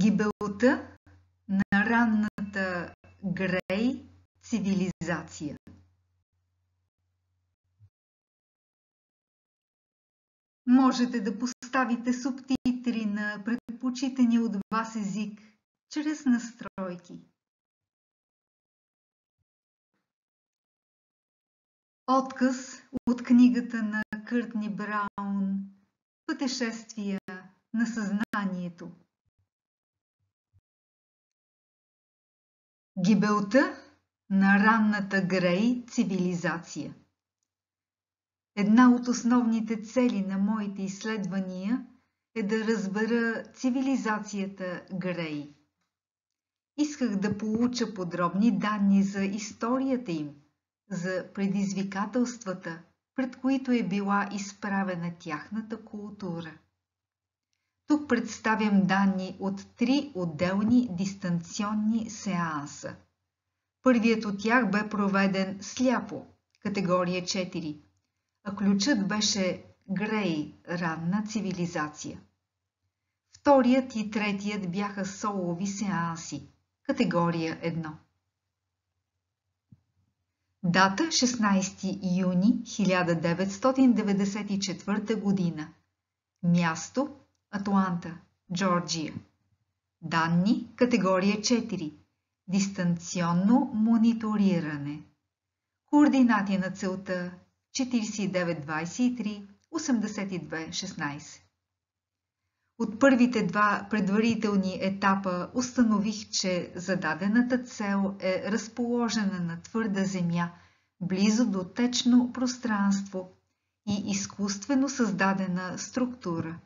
Гибелта на ранната Грей цивилизация. Можете да поставите субтитри на предпочитания от вас език чрез настройки. Отказ от книгата на Къртни Браун "Пътешествия на съзнанието". Гибелта на ранната Грей цивилизация. Една от основните цели на моите изследвания е да разбера цивилизацията Грей. Исках да получа подробни данни за историята им, за предизвикателствата, пред които е била изправена тяхната култура. Тук представям данни от 3 отделни дистанционни сеанса. Първият от тях бе проведен сляпо, категория 4, а ключът беше Грей, ранна цивилизация. Вторият и третият бяха солови сеанси, категория 1. Дата 16 юни 1994 година. Място Атланта, Джорджия. Данни категория 4. Дистанционно мониториране. Координати на целта 4923 82 16. От първите 2 предварителни етапа установих, че зададената цел е разположена на твърда земя, близо до течно пространство и изкуствено създадена структура.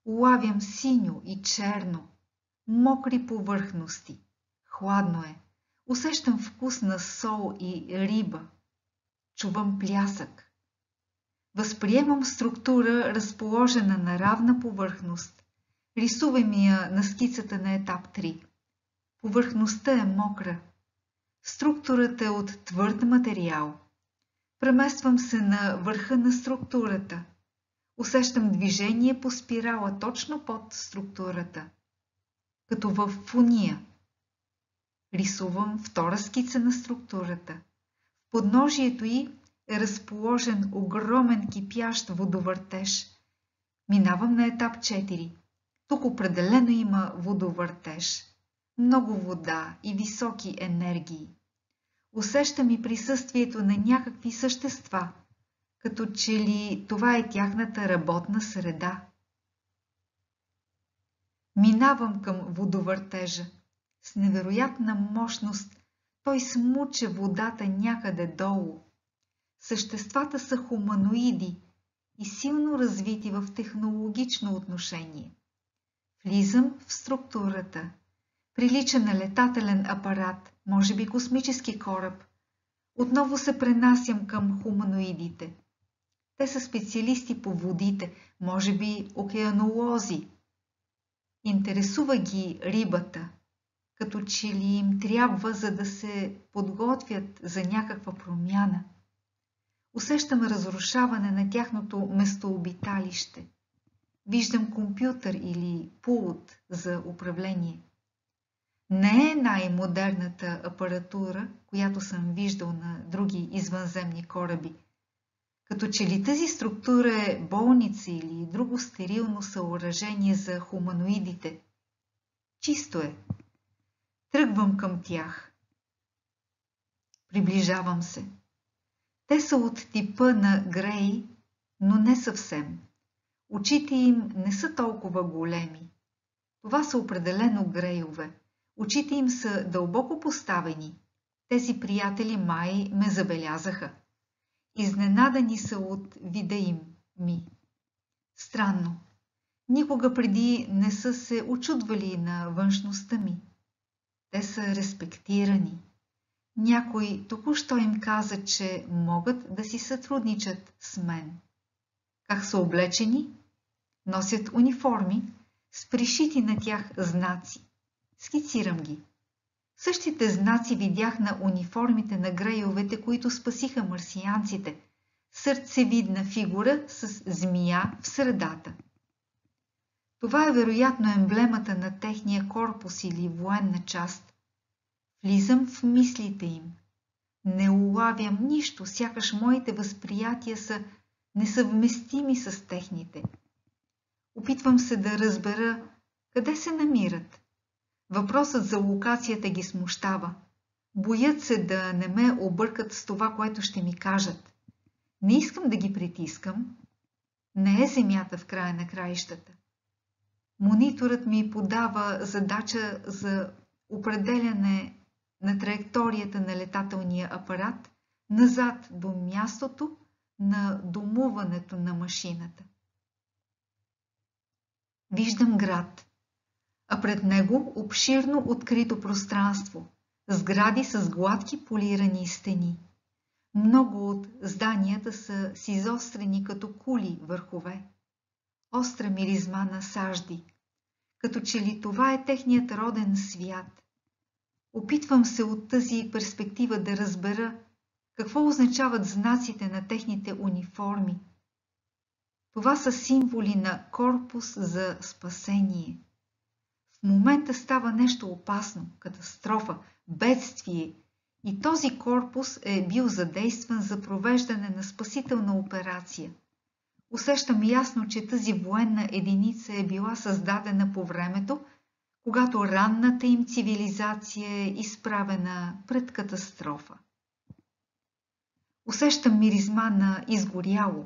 Улавям синьо и черно, мокри повърхности. Хладно е. Усещам вкус на сол и риба. Чувам плясък. Възприемам структура, разположена на равна повърхност. Рисувам я на скицата на етап 3. Повърхността е мокра. Структурата е от твърд материал. Премествам се на върха на структурата. Усещам движение по спирала точно под структурата, като в фуния. Рисувам втора скица на структурата. В подножието й е разположен огромен кипящ водовъртеж. Минавам на етап 4. Тук определено има водовъртеж. Много вода и високи енергии. Усещам и присъствието на някакви същества, като че ли това е тяхната работна среда. Минавам към водовъртежа. С невероятна мощност той смуче водата някъде долу. Съществата са хуманоиди и силно развити в технологично отношение. Влизам в структурата. Прилича на летателен апарат, може би космически кораб. Отново се пренасям към хуманоидите. Те са специалисти по водите, може би океанолози. Интересува ги рибата, като че ли им трябва, за да се подготвят за някаква промяна. Усещам разрушаване на тяхното местообиталище. Виждам компютър или пулт за управление. Не е най-модерната апаратура, която съм виждал на други извънземни кораби. Като че ли тази структура е болница или друго стерилно съоръжение за хуманоидите. Чисто е. Тръгвам към тях. Приближавам се. Те са от типа на Грей, но не съвсем. Очите им не са толкова големи. Това са определено Грейове. Очите им са дълбоко поставени. Тези приятели май ме забелязаха. Изненадани са от вида им ми. Странно. Никога преди не са се учудвали на външността ми. Те са респектирани. Някой току-що им каза, че могат да си сътрудничат с мен. Как са облечени? Носят униформи с пришити на тях знаци. Скицирам ги. Същите знаци видях на униформите на грейовете, които спасиха – сърцевидна фигура с змия в средата. Това е вероятно емблемата на техния корпус или военна част. Влизам в мислите им. Не улавям нищо, сякаш моите възприятия са несъвместими с техните. Опитвам се да разбера къде се намират. Въпросът за локацията ги смущава. Боят се да не ме объркат с това, което ще ми кажат. Не искам да ги притискам. Не е земята в края на краищата. Мониторът ми подава задача за определяне на траекторията на летателния апарат назад до мястото на домуването на машината. Виждам град, а пред него обширно открито пространство, сгради с гладки полирани стени. Много от зданията са с изострени като кули върхове. Остра миризма на сажди, като че ли това е техният роден свят. Опитвам се от тази перспектива да разбера какво означават знаците на техните униформи. Това са символи на корпус за спасение. В момента става нещо опасно, катастрофа, бедствие и този корпус е бил задействан за провеждане на спасителна операция. Усещам ясно, че тази военна единица е била създадена по времето, когато ранната им цивилизация е изправена пред катастрофа. Усещам миризма на изгоряло,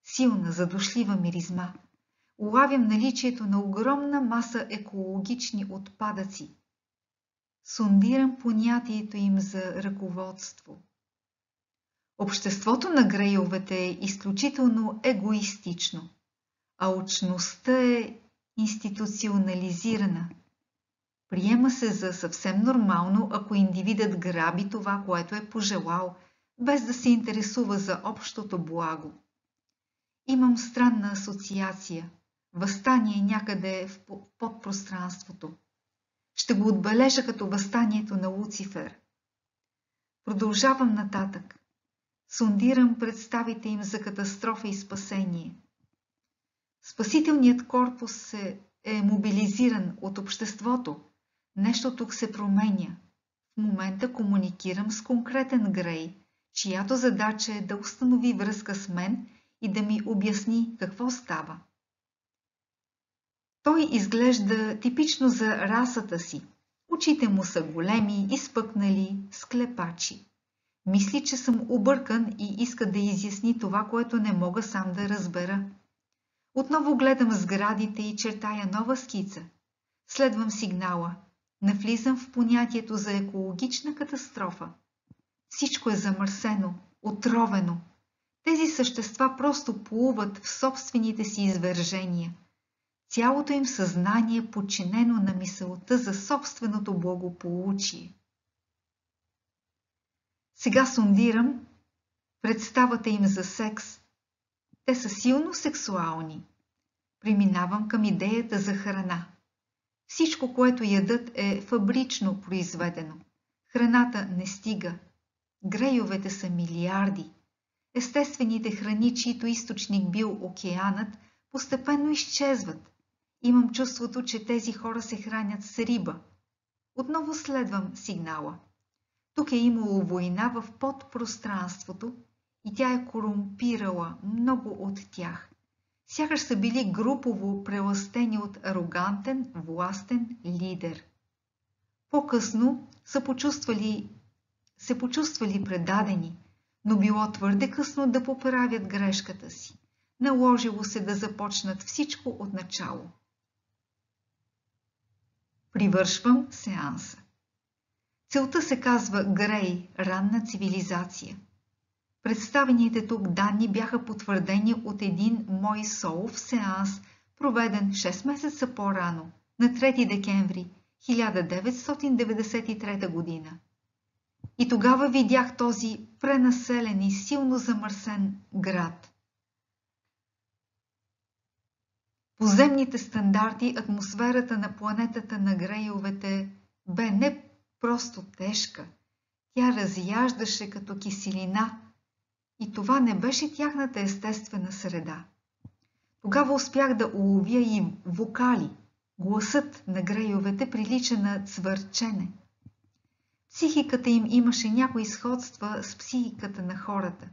силна, задушлива миризма. Улавям наличието на огромна маса екологични отпадъци. Сондирам понятието им за ръководство. Обществото на Грейовете е изключително егоистично, а алчността е институционализирана. Приема се за съвсем нормално, ако индивидът граби това, което е пожелал, без да се интересува за общото благо. Имам странна асоциация, въстание някъде в подпространството. Ще го отбележа като въстанието на Луцифер. Продължавам нататък. Сондирам представите им за катастрофа и спасение. Спасителният корпус е мобилизиран от обществото. Нещо тук се променя. В момента комуникирам с конкретен Грей, чиято задача е да установи връзка с мен и да ми обясни какво става. Той изглежда типично за расата си. Очите му са големи, изпъкнали, склепачи. Мисли, че съм объркан и иска да изясни това, което не мога сам да разбера. Отново гледам сградите и чертая нова скица. Следвам сигнала. Навлизам в понятието за екологична катастрофа. Всичко е замърсено, отровено. Тези същества просто плуват в собствените си извържения. Цялото им съзнание е подчинено на мисълта за собственото благополучие. Сега сондирам представата им за секс. Те са силно сексуални. Преминавам към идеята за храна. Всичко, което ядат, е фабрично произведено. Храната не стига. Грейовете са милиарди. Естествените храни, чието източник бил океанът, постепенно изчезват. Имам чувството, че тези хора се хранят с риба. Отново следвам сигнала. Тук е имало война в подпространството и тя е корумпирала много от тях. Сякаш са били групово прелъстени от арогантен, властен лидер. По-късно се почувствали предадени, но било твърде късно да поправят грешката си. Наложило се да започнат всичко от начало. Привършвам сеанса. Целта се казва Грей, ранна цивилизация. Представените тук данни бяха потвърдени от един мой солов сеанс, проведен 6 месеца по-рано, на 3 декември 1993 година. И тогава видях този пренаселен и силно замърсен град. По земните стандарти атмосферата на планетата на Грейовете бе не просто тежка, тя разяждаше като киселина и това не беше тяхната естествена среда. Тогава успях да уловя и вокали. Гласът на грейовете прилича на цвърчене. Психиката им имаше някои сходства с психиката на хората.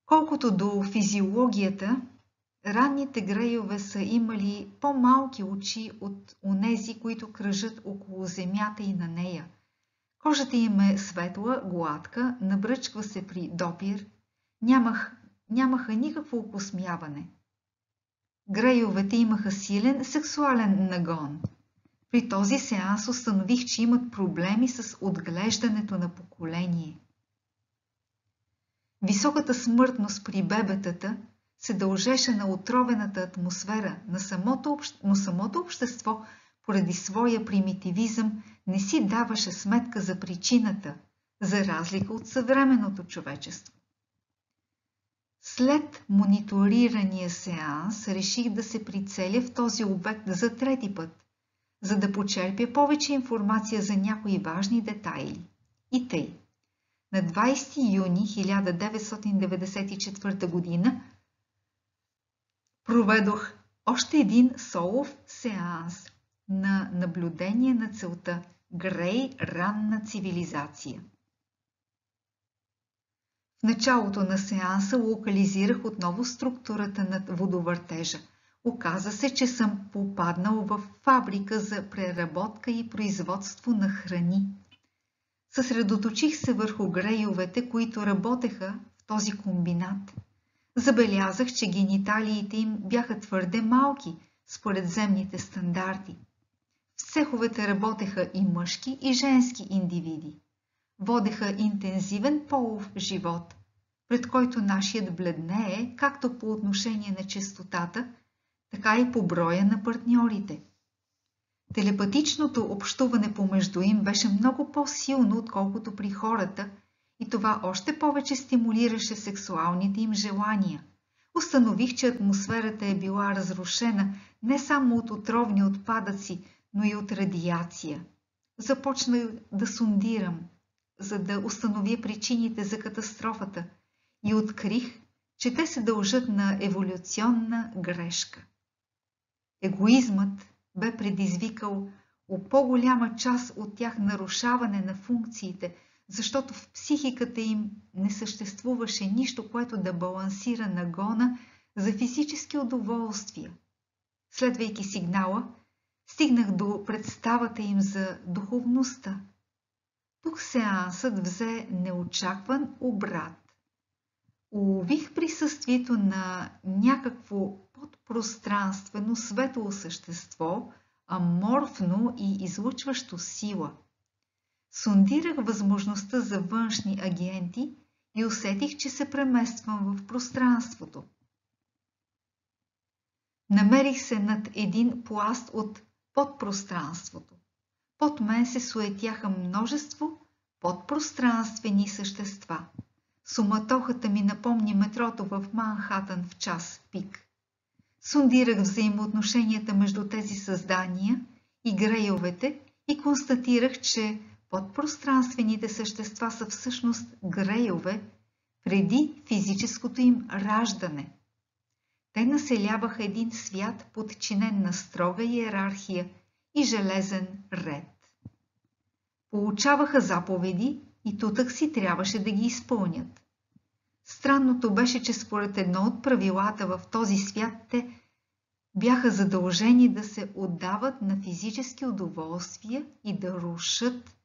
Колкото до физиологията, ранните грейове са имали по-малки очи от онези, които кръжат около земята и на нея. Кожата им е светла, гладка, набръчква се при допир, нямаха никакво окосмяване. Грейовете имаха силен сексуален нагон. При този сеанс установих, че имат проблеми с отглеждането на поколение. Високата смъртност при бебетата се дължеше на отровената атмосфера, но самото общество, поради своя примитивизъм, не си даваше сметка за причината, за разлика от съвременното човечество. След мониторирания сеанс реших да се прицеля в този обект за трети път, за да почерпя повече информация за някои важни детайли. И тъй. На 20 юни 1994 година проведох още един солов сеанс на наблюдение на целта Грей ранна цивилизация. В началото на сеанса локализирах отново структурата на водовъртежа. Оказа се, че съм попаднал в фабрика за преработка и производство на храни. Съсредоточих се върху грейовете, които работеха в този комбинат. Забелязах, че гениталиите им бяха твърде малки, според земните стандарти. В цеховете работеха и мъжки, и женски индивиди. Водеха интензивен полов живот, пред който нашият бледнее, както по отношение на честотата, така и по броя на партньорите. Телепатичното общуване помежду им беше много по-силно, отколкото при хората, и това още повече стимулираше сексуалните им желания. Установих, че атмосферата е била разрушена не само от отровни отпадъци, но и от радиация. Започнах да сондирам, за да установя причините за катастрофата, и открих, че те се дължат на еволюционна грешка. Егоизмът бе предизвикал у по-голяма част от тях нарушаване на функциите, защото в психиката им не съществуваше нищо, което да балансира нагона за физически удоволствия. Следвайки сигнала, стигнах до представата им за духовността. Тук сеансът взе неочакван обрат. Улових присъствието на някакво подпространствено светло същество, аморфно и излъчващо сила. Сондирах възможността за външни агенти и усетих, че се премествам в пространството. Намерих се над един пласт от подпространството. Под мен се суетяха множество подпространствени същества. Суматохата ми напомни метрото в Манхатън в час пик. Сондирах взаимоотношенията между тези създания и грейовете и констатирах, че подпространствените същества са всъщност грейове преди физическото им раждане. Те населяваха един свят, подчинен на строга иерархия и железен ред. Получаваха заповеди и тутък си трябваше да ги изпълнят. Странното беше, че според едно от правилата в този свят те бяха задължени да се отдават на физически удоволствия и да рушат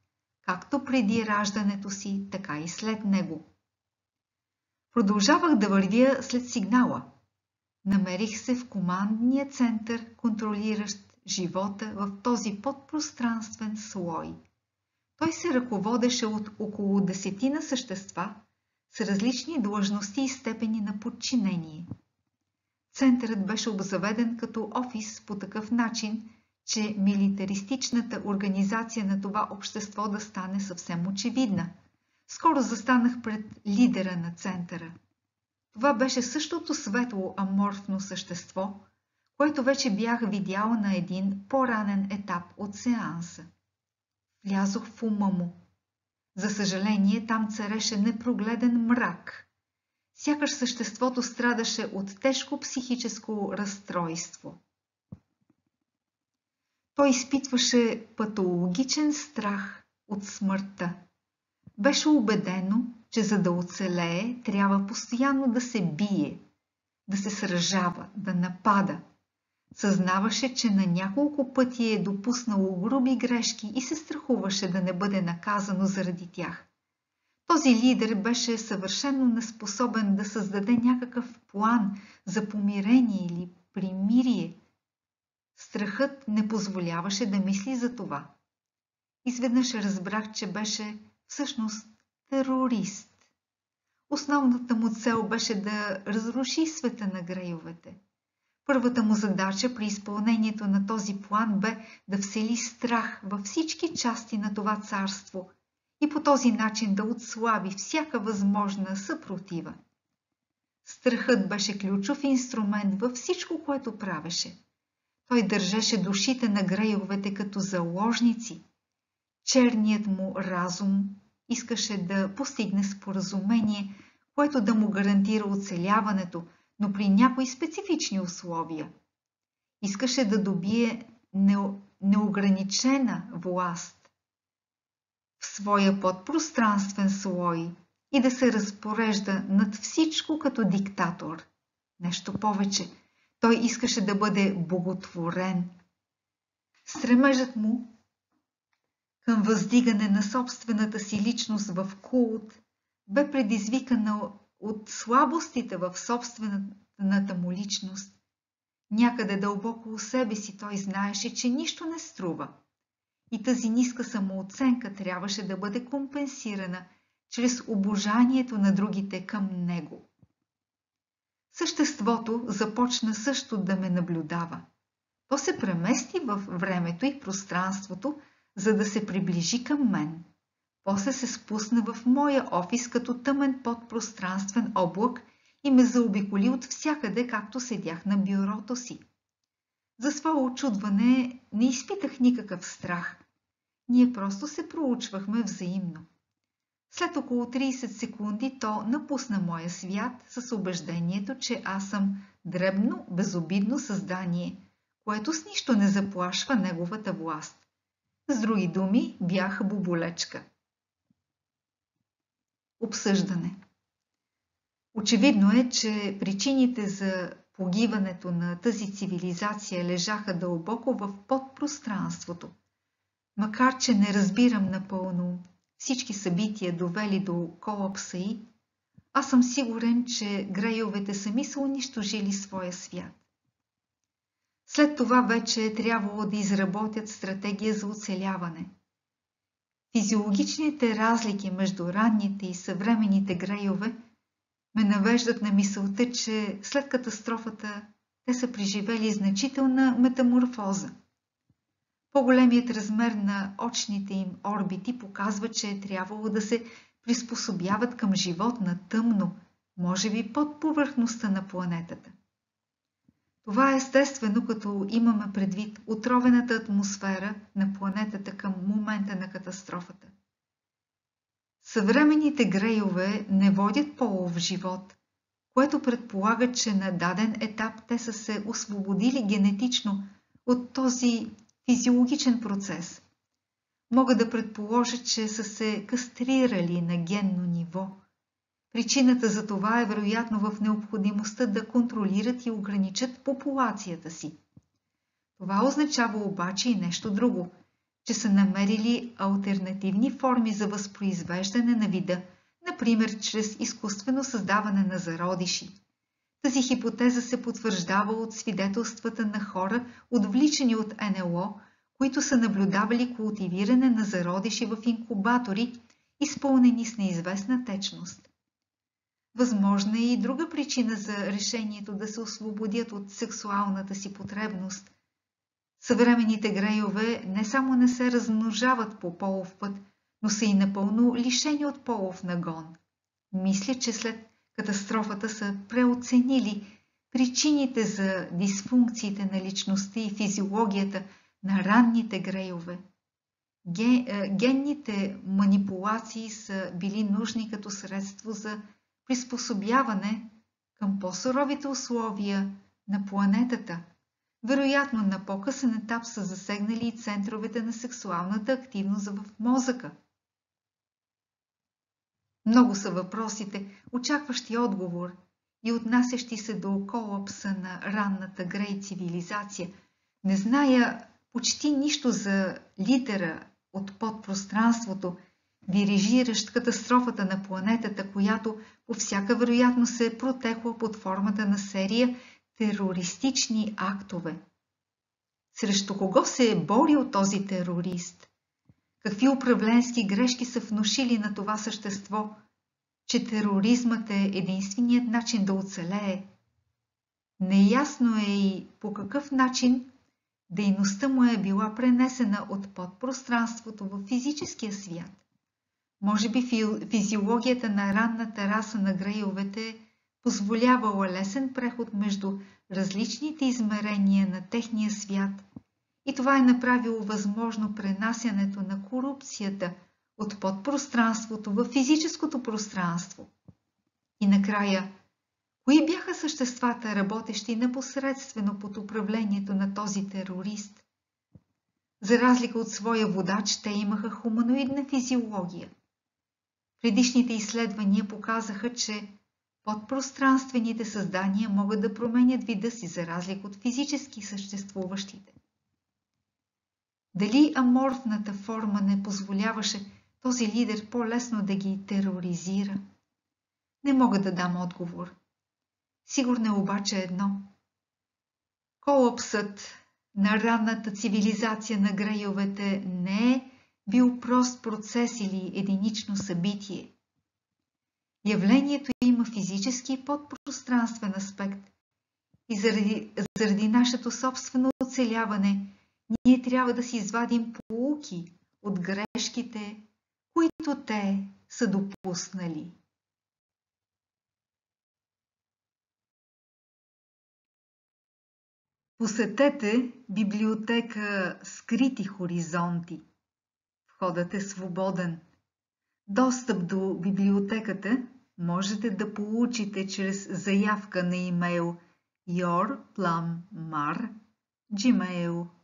както преди раждането си, така и след него. Продължавах да вървя след сигнала. Намерих се в командния център, контролиращ живота в този подпространствен слой. Той се ръководеше от около 10 същества с различни длъжности и степени на подчинение. Центърът беше обзаведен като офис по такъв начин, че милитаристичната организация на това общество да стане съвсем очевидна. Скоро застанах пред лидера на центъра. Това беше същото светло аморфно същество, което вече бях видял на един по-ранен етап от сеанса. Влязох в ума му. За съжаление, там цареше непрогледен мрак. Сякаш съществото страдаше от тежко психическо разстройство. Той изпитваше патологичен страх от смъртта. Беше убедено, че за да оцелее, трябва постоянно да се бие, да се сражава, да напада. Съзнаваше, че на няколко пъти е допуснало груби грешки и се страхуваше да не бъде наказано заради тях. Този лидер беше съвършено неспособен да създаде някакъв план за помирение или примирие. Страхът не позволяваше да мисли за това. Изведнъж разбрах, че беше всъщност терорист. Основната му цел беше да разруши света на грейовете. Първата му задача при изпълнението на този план бе да всели страх във всички части на това царство и по този начин да отслаби всяка възможна съпротива. Страхът беше ключов инструмент във всичко, което правеше. Той държеше душите на грейовете като заложници. Черният му разум искаше да постигне споразумение, което да му гарантира оцеляването, но при някои специфични условия. Искаше да добие неограничена власт в своя подпространствен слой и да се разпорежда над всичко като диктатор. Нещо повече, той искаше да бъде боготворен. Стремежът му към въздигане на собствената си личност в култ бе предизвикана от слабостите в собствената му личност. Някъде дълбоко у себе си той знаеше, че нищо не струва. И тази ниска самооценка трябваше да бъде компенсирана чрез обожанието на другите към него. Съществото започна също да ме наблюдава. То се премести във времето и пространството, за да се приближи към мен. После се спусна в моя офис като тъмен подпространствен облак и ме заобиколи от всякъде, както седях на бюрото си. За свое очудване не изпитах никакъв страх. Ние просто се проучвахме взаимно. След около 30 секунди то напусна моя свят с убеждението, че аз съм дребно, безобидно създание, което с нищо не заплашва неговата власт. С други думи, бях боболечка. Обсъждане. Очевидно е, че причините за погиването на тази цивилизация лежаха дълбоко в подпространството. Макар че не разбирам напълно всички събития, довели до колапса й, аз съм сигурен, че грейовете сами са унищожили своя свят. След това вече е трябвало да изработят стратегия за оцеляване. Физиологичните разлики между ранните и съвременните грейове ме навеждат на мисълта, че след катастрофата те са преживели значителна метаморфоза. По-големият размер на очните им орбити показва, че е трябвало да се приспособяват към живот на тъмно, може би под повърхността на планетата. Това е естествено, като имаме предвид отровената атмосфера на планетата към момента на катастрофата. Съвременните грейове не водят полов живот, което предполага, че на даден етап те са се освободили генетично от този физиологичен процес. Мога да предположа, че са се кастрирали на генно ниво. Причината за това е вероятно в необходимостта да контролират и ограничат популацията си. Това означава обаче и нещо друго, че са намерили алтернативни форми за възпроизвеждане на вида, например чрез изкуствено създаване на зародиши. Тази хипотеза се потвърждава от свидетелствата на хора, отвличани от НЛО, които са наблюдавали култивиране на зародиши в инкубатори, изпълнени с неизвестна течност. Възможна е и друга причина за решението да се освободят от сексуалната си потребност. Съвременните грейове не само не се размножават по полов път, но са и напълно лишени от полов нагон. Мисля, че след катастрофата са преоценили причините за дисфункциите на личността и физиологията на ранните грейове. Генните манипулации са били нужни като средство за приспособяване към по-суровите условия на планетата. Вероятно на по-късен етап са засегнали и центровете на сексуалната активност в мозъка. Много са въпросите, очакващи отговор и отнасящи се до колапса на ранната Грей цивилизация. Не зная почти нищо за лидера от подпространството, дирижиращ катастрофата на планетата, която по всяка вероятност се е протекла под формата на серия терористични актове. Срещу кого се е борил този терорист? Какви управленски грешки са внушили на това същество, че тероризмът е единственият начин да оцелее? Неясно е и по какъв начин дейността му е била пренесена от подпространството в физическия свят. Може би физиологията на ранната раса на грейовете позволявала лесен преход между различните измерения на техния свят и това е направило възможно пренасянето на корупцията от подпространството в физическото пространство. И накрая, кои бяха съществата, работещи непосредствено под управлението на този терорист? За разлика от своя водач, те имаха хуманоидна физиология. Предишните изследвания показаха, че подпространствените създания могат да променят вида си за разлика от физически съществуващите. Дали аморфната форма не позволяваше този лидер по-лесно да ги тероризира? Не мога да дам отговор. Сигурно е обаче едно. Колапсът на ранната цивилизация на грейовете не е бил прост процес или единично събитие. Явлението има физически и подпространствен аспект и заради нашето собствено оцеляване ние трябва да си извадим поуки от грешките, които те са допуснали. Посетете библиотека Скрити хоризонти. Входът е свободен. Достъп до библиотеката можете да получите чрез заявка на имейл yourplumar@gmail.com.